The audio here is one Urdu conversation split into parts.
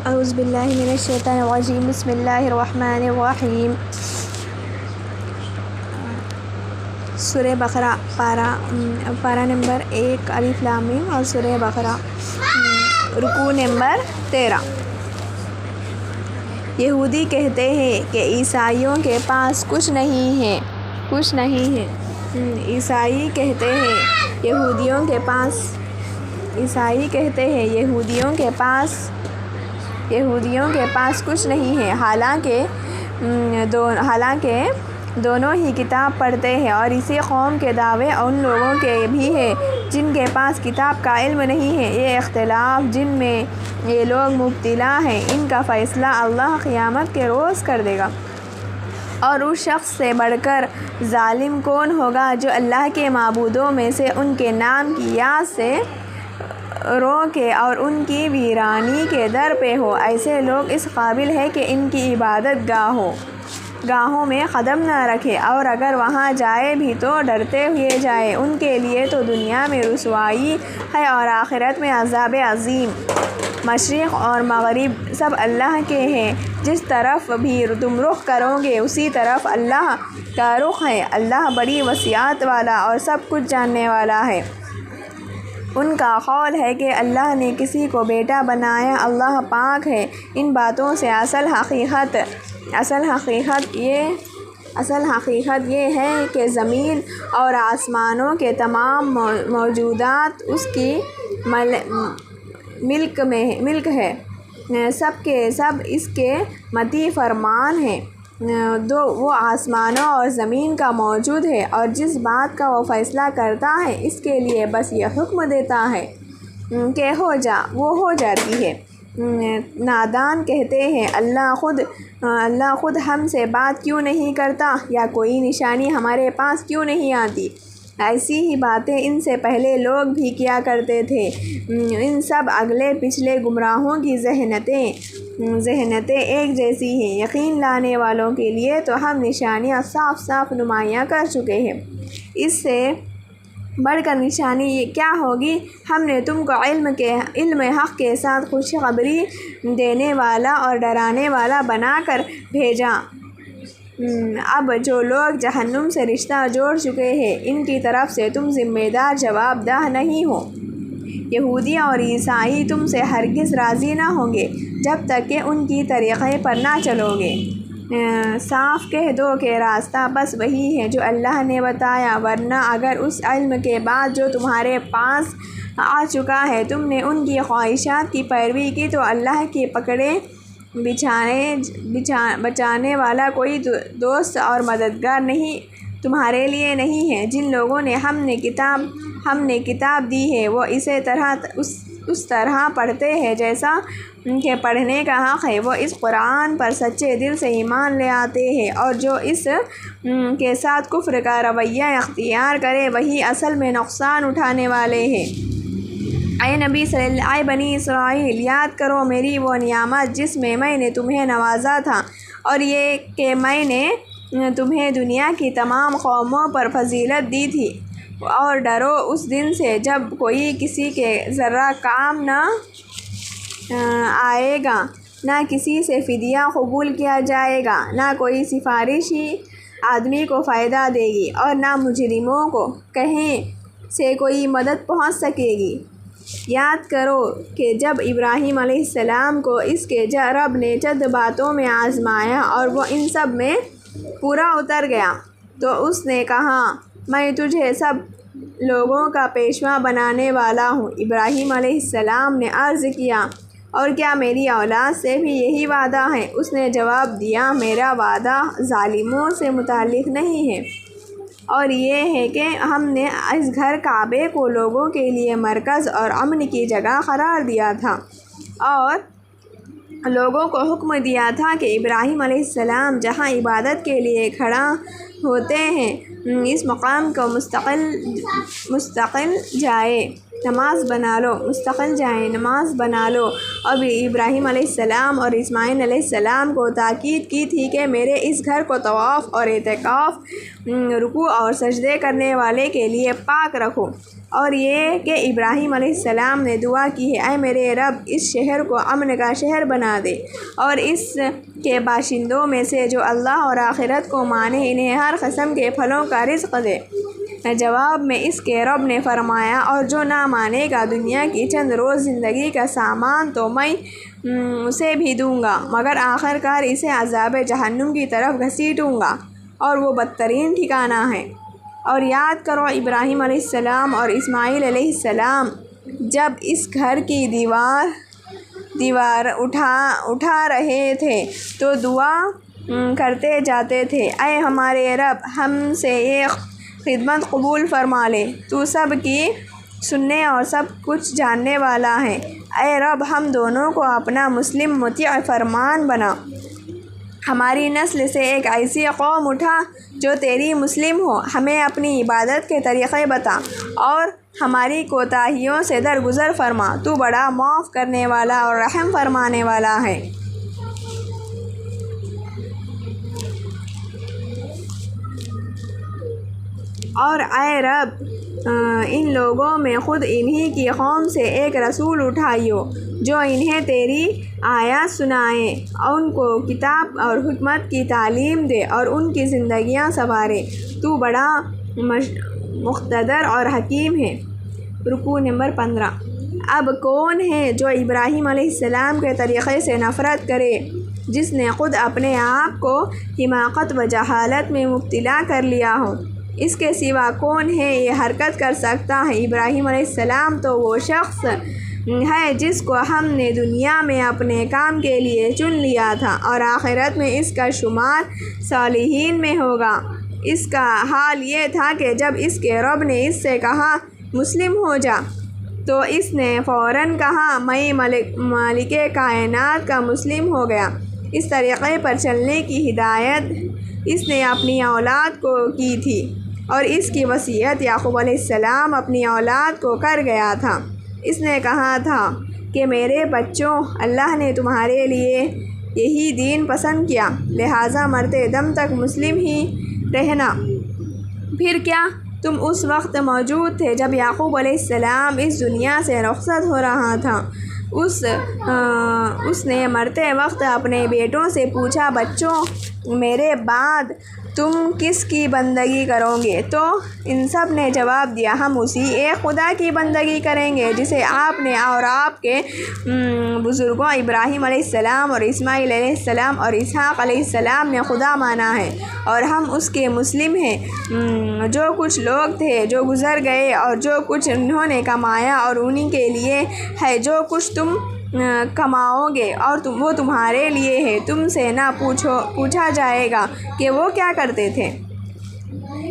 اعوذ باللہ من الشیطان الرجیم بسم اللہ الرحمن الرحیم۔ سورہ بقرہ پارہ نمبر 1 الف لام میم اور سورہ بقرہ رکوع نمبر 13۔ یہودی کہتے ہیں کہ عیسائیوں کے پاس کچھ نہیں ہے۔ عیسائی کہتے ہیں یہودیوں کے پاس کچھ نہیں ہے، حالانکہ دونوں ہی کتاب پڑھتے ہیں، اور اسی قوم کے دعوے ان لوگوں کے بھی ہیں جن کے پاس کتاب کا علم نہیں ہے۔ یہ اختلاف جن میں یہ لوگ مبتلا ہیں، ان کا فیصلہ اللہ قیامت کے روز کر دے گا۔ اور اس شخص سے بڑھ کر ظالم کون ہوگا جو اللہ کے معبودوں میں سے ان کے نام کی یاد سے روکے اور ان کی ویرانی کے در پہ ہو۔ ایسے لوگ اس قابل ہے کہ ان کی عبادت گاہوں میں قدم نہ رکھے، اور اگر وہاں جائے بھی تو ڈرتے ہوئے جائے۔ ان کے لیے تو دنیا میں رسوائی ہے اور آخرت میں عذاب عظیم۔ مشرق اور مغرب سب اللہ کے ہیں، جس طرف بھی تم رخ کرو گے اسی طرف اللہ کا رخ ہے۔ اللہ بڑی وسعت والا اور سب کچھ جاننے والا ہے۔ ان کا قول ہے کہ اللہ نے کسی کو بیٹا بنایا، اللہ پاک ہے ان باتوں سے۔ اصل حقیقت یہ ہے کہ زمین اور آسمانوں کے تمام موجودات اس کی ملک ہے، سب کے سب اس کے مطیع فرمان ہیں۔ وہ آسمانوں اور زمین کا موجود ہے، اور جس بات کا وہ فیصلہ کرتا ہے اس کے لیے بس یہ حکم دیتا ہے کہ ہو جا، وہ ہو جاتی ہے۔ نادان کہتے ہیں اللہ خود ہم سے بات کیوں نہیں کرتا، یا کوئی نشانی ہمارے پاس کیوں نہیں آتی۔ ایسی ہی باتیں ان سے پہلے لوگ بھی کیا کرتے تھے۔ ان سب اگلے پچھلے گمراہوں کی ذہنتیں ایک جیسی ہیں۔ یقین لانے والوں کے لیے تو ہم نشانیاں صاف نمایاں کر چکے ہیں۔ اس سے بڑھ کر نشانی کیا ہوگی؟ ہم نے تم کو علم حق کے ساتھ خوشخبری دینے والا اور ڈرانے والا بنا کر بھیجا۔ اب جو لوگ جہنم سے رشتہ جوڑ چکے ہیں، ان کی طرف سے تم ذمہ دار جواب دہ نہیں ہو۔ یہودی اور عیسائی تم سے ہرگز راضی نہ ہوں گے جب تک کہ ان کی طریقے پر نہ چلو گے۔ صاف کہہ دو کہ راستہ بس وہی ہے جو اللہ نے بتایا، ورنہ اگر اس علم کے بعد جو تمہارے پاس آ چکا ہے تم نے ان کی خواہشات کی پیروی کی تو اللہ کی پکڑے بچانے والا کوئی دوست اور مددگار تمہارے لیے نہیں ہے۔ جن لوگوں نے ہم نے کتاب دی ہے وہ اس طرح پڑھتے ہیں جیسا کہ پڑھنے کا حق ہے۔ وہ اس قرآن پر سچے دل سے ایمان لے آتے ہیں، اور جو اس کے ساتھ کفر کا رویہ اختیار کرے وہی اصل میں نقصان اٹھانے والے ہیں۔ اے نبی اے بنی اسرائیل، یاد کرو میری وہ نعمت جس میں میں نے تمہیں نوازا تھا، اور یہ کہ میں نے تمہیں دنیا کی تمام قوموں پر فضیلت دی تھی۔ اور ڈرو اس دن سے جب کوئی کسی کے ذرہ کام نہ آئے گا، نہ کسی سے فدیہ قبول کیا جائے گا، نہ کوئی سفارش ہی آدمی کو فائدہ دے گی، اور نہ مجرموں کو کہیں سے کوئی مدد پہنچ سکے گی۔ یاد کرو کہ جب ابراہیم علیہ السلام کو اس کے رب نے چند باتوں میں آزمایا اور وہ ان سب میں پورا اتر گیا، تو اس نے کہا میں تجھے سب لوگوں کا پیشوا بنانے والا ہوں۔ ابراہیم علیہ السلام نے عرض کیا اور کیا میری اولاد سے بھی یہی وعدہ ہے؟ اس نے جواب دیا میرا وعدہ ظالموں سے متعلق نہیں ہے، اور یہ ہے کہ ہم نے اس گھر کعبے کو لوگوں کے لیے مرکز اور امن کی جگہ قرار دیا تھا، اور لوگوں کو حکم دیا تھا کہ ابراہیم علیہ السلام جہاں عبادت کے لیے کھڑا ہوتے ہیں اس مقام کو مستقل جائے نماز بنا لو، مستقل جائیں نماز بنا لو۔ اور ابراہیم علیہ السلام اور اسماعیل علیہ السلام کو تاکید کی تھی کہ میرے اس گھر کو طواف اور اعتکاف، رکوع اور سجدے کرنے والے کے لیے پاک رکھو۔ اور یہ کہ ابراہیم علیہ السلام نے دعا کی ہے، اے میرے رب، اس شہر کو امن کا شہر بنا دے اور اس کے باشندوں میں سے جو اللہ اور آخرت کو مانے انہیں ہر قسم کے پھلوں کا رزق دے۔ جواب میں اس کے رب نے فرمایا، اور جو نہ مانے گا دنیا کی چند روز زندگی کا سامان تو میں اسے بھی دوں گا، مگر آخر کار اسے عذاب جہنم کی طرف گھسیٹوں گا اور وہ بدترین ٹھکانہ ہے۔ اور یاد کرو ابراہیم علیہ السلام اور اسماعیل علیہ السلام جب اس گھر کی دیوار اٹھا رہے تھے تو دعا کرتے جاتے تھے، اے ہمارے رب، ہم سے یہ خدمت قبول فرما لے، تو سب کی سننے اور سب کچھ جاننے والا ہے۔ اے رب، ہم دونوں کو اپنا مسلم مطیع فرمان بنا، ہماری نسل سے ایک ایسی قوم اٹھا جو تیری مسلم ہو، ہمیں اپنی عبادت کے طریقے بتا اور ہماری کوتاہیوں سے درگزر فرما، تو بڑا معاف کرنے والا اور رحم فرمانے والا ہے۔ اور اے رب، ان لوگوں میں خود انہی کی قوم سے ایک رسول اٹھائیو جو انہیں تیری آیات سنائے، ان کو کتاب اور حکمت کی تعلیم دے اور ان کی زندگیاں سنوارے، تو بڑا مقتدر اور حکیم ہے۔ رکوع نمبر 15۔ اب کون ہے جو ابراہیم علیہ السلام کے طریقے سے نفرت کرے، جس نے خود اپنے آپ کو حماقت و جہالت میں مبتلا کر لیا ہو؟ اس کے سوا کون ہے یہ حرکت کر سکتا ہے؟ ابراہیم علیہ السلام تو وہ شخص ہے جس کو ہم نے دنیا میں اپنے کام کے لیے چن لیا تھا اور آخرت میں اس کا شمار صالحین میں ہوگا۔ اس کا حال یہ تھا کہ جب اس کے رب نے اس سے کہا مسلم ہو جا تو اس نے فوراً کہا میں مالک کائنات کا مسلم ہو گیا۔ اس طریقے پر چلنے کی ہدایت اس نے اپنی اولاد کو کی تھی اور اس کی وصیت یعقوب علیہ السلام اپنی اولاد کو کر گیا تھا۔ اس نے کہا تھا کہ میرے بچوں، اللہ نے تمہارے لیے یہی دین پسند کیا، لہٰذا مرتے دم تک مسلم ہی رہنا۔ پھر کیا تم اس وقت موجود تھے جب یعقوب علیہ السلام اس دنیا سے رخصت ہو رہا تھا؟ اس نے مرتے وقت اپنے بیٹوں سے پوچھا، بچوں، میرے بعد تم کس کی بندگی کرو گے؟ تو ان سب نے جواب دیا، ہم اسی ایک خدا کی بندگی کریں گے جسے آپ نے اور آپ کے بزرگوں ابراہیم علیہ السلام اور اسماعیل علیہ السلام اور اسحاق علیہ السلام نے خدا مانا ہے، اور ہم اس کے مسلم ہیں۔ جو کچھ لوگ تھے جو گزر گئے اور جو کچھ انہوں نے کمایا اور انہی کے لیے ہے، جو کچھ تم کماؤ گے اور وہ تمہارے لیے ہے، تم سے نہ پوچھا جائے گا کہ وہ کیا کرتے تھے۔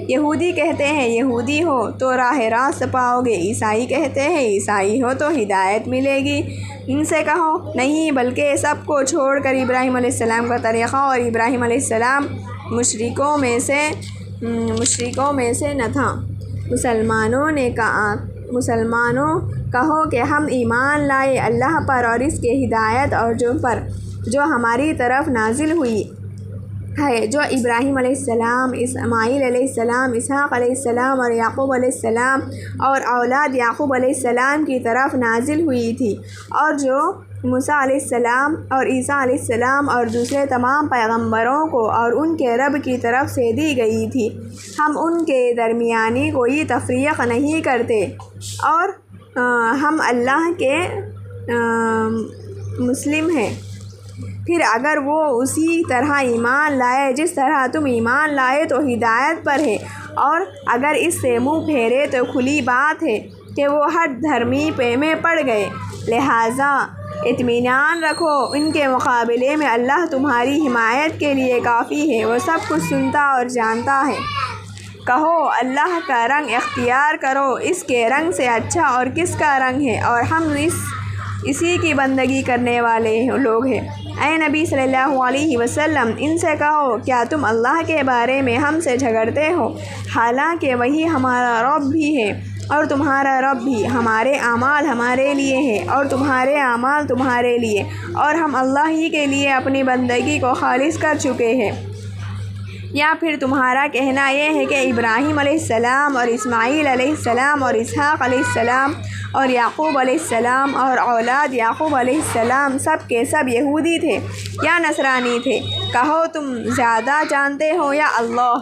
یہودی کہتے ہیں یہودی ہو تو راہ راست پاؤ گے، عیسائی کہتے ہیں عیسائی ہو تو ہدایت ملے گی۔ ان سے کہو نہیں، بلکہ سب کو چھوڑ کر ابراہیم علیہ السلام کا طریقہ، اور ابراہیم علیہ السلام مشرکوں میں سے نہ تھا۔ مسلمانوں کہو کہ ہم ایمان لائے اللہ پر اور اس کے ہدایت اور جو ہماری طرف نازل ہوئی ہے، جو ابراہیم علیہ السلام، اسماعیل علیہ السلام، اسحاق علیہ السلام اور یعقوب علیہ السلام اور اولاد یعقوب علیہ السلام کی طرف نازل ہوئی تھی، اور جو موسیٰ علیہ السلام اور عیسیٰ علیہ السلام اور دوسرے تمام پیغمبروں کو اور ان کے رب کی طرف سے دی گئی تھی۔ ہم ان کے درمیانی کوئی تفریق نہیں کرتے، اور ہم اللہ کے مسلم ہیں۔ پھر اگر وہ اسی طرح ایمان لائے جس طرح تم ایمان لائے تو ہدایت پر ہے، اور اگر اس سے منہ پھیرے تو کھلی بات ہے کہ وہ ہر دھرمی میں پڑ گئے۔ لہٰذا اطمینان رکھو، ان کے مقابلے میں اللہ تمہاری حمایت کے لیے کافی ہے، وہ سب کچھ سنتا اور جانتا ہے۔ کہو اللہ کا رنگ اختیار کرو، اس کے رنگ سے اچھا اور کس کا رنگ ہے، اور ہم اسی کی بندگی کرنے والے لوگ ہیں۔ اے نبی صلی اللہ علیہ وسلم، ان سے کہو کیا تم اللہ کے بارے میں ہم سے جھگڑتے ہو، حالانکہ وہی ہمارا رب بھی ہے، اور تمہارا رب بھی، ہمارے اعمال ہمارے لیے ہے اور تمہارے اعمال تمہارے لیے، اور ہم اللہ ہی کے لیے اپنی بندگی کو خالص کر چکے ہیں۔ یا پھر تمہارا کہنا یہ ہے کہ ابراہیم علیہ السلام اور اسماعیل علیہ السلام اور اسحاق علیہ السلام اور یعقوب علیہ السلام اور اولاد یعقوب علیہ السلام سب کے سب یہودی تھے یا نصرانی تھے۔ کہو تم زیادہ جانتے ہو یا اللہ؟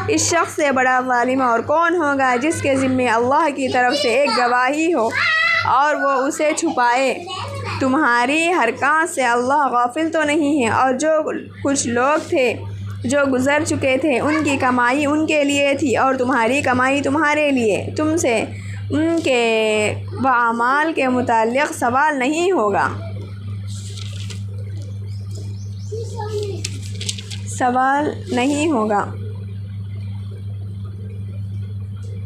اس شخص سے بڑا ظالم اور کون ہوگا جس کے ذمے اللہ کی طرف سے ایک گواہی ہو اور وہ اسے چھپائے۔ تمہاری حرکات سے اللہ غافل تو نہیں ہے، اور جو کچھ لوگ تھے جو گزر چکے تھے ان کی کمائی ان کے لیے تھی اور تمہاری کمائی تمہارے لیے۔ تم سے ان کے اعمال کے متعلق سوال نہیں ہوگا۔